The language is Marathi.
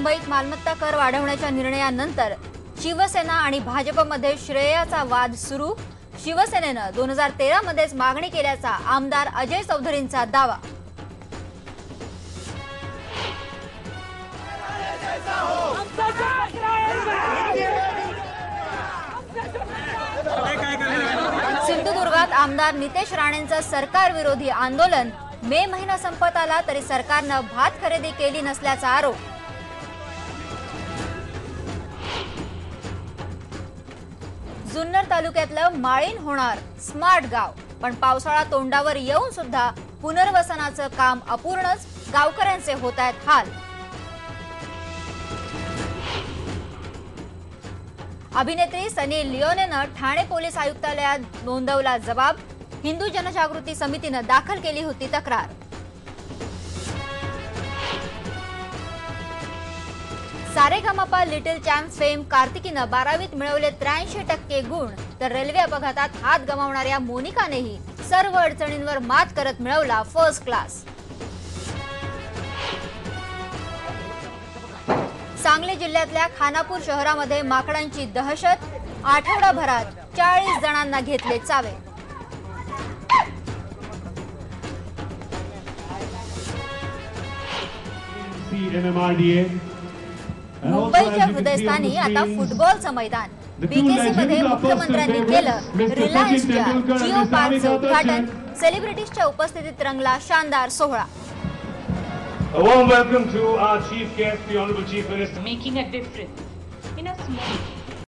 मुंबईत मालमत्ता कर वाढवण्याच्या निर्णयानंतर शिवसेना आणि भाजपमध्ये श्रेयाचा वाद सुरू। शिवसेनेनं 2013 मध्येच मागणी केल्याचा आमदार अजय चौधरींचा दावा। सिंधुदुर्गात आमदार नितेश राणेंचं सरकार विरोधी आंदोलन। मे महिना संपत आला तरी सरकारनं भात खरेदी केली नसल्याचा आरोप। जुन्नर तालुक्यातलं माळीण होणार स्मार्ट गाव, पण पावसाळा तोंडावर येऊन सुद्धा पुनर्वसनाचं काम अपूर्णच। गावकऱ्यांचे होत आहेत हाल। अभिनेत्री सनी लिओनेनं ठाणे पोलीस आयुक्तालयात नोंदवला जबाब। हिंदू जनजागृती समितीनं दाखल केली होती तक्रार। सारेगामापा लिटिल चॅम्प्स फेम कार्तिकीनं 12वीत मिळवले 83% गुण, तर रेल्वे अपघातात हात गमावणाऱ्या मोनिकानेही सर्व अडचणींवर मात करत मिळवला फर्स्ट क्लास। सांगली जिल्ह्यातल्या खानापूर शहरामध्ये माकडांची दहशत। आठवडाभरात 40 जणांना घेतले चावे। मुंबईच्या हृदयस्थानी आता फुटबॉलचं मैदान। बीकेसीमध्ये मुख्यमंत्र्यांनी केलं रिलायन्सच्या जिओ पार्कचं उद्घाटन। सेलिब्रिटीजच्या उपस्थितीत रंगला शानदार सोहळा। A warm welcome to our chief guest, the Honorable Chief Minister. Making a difference in a small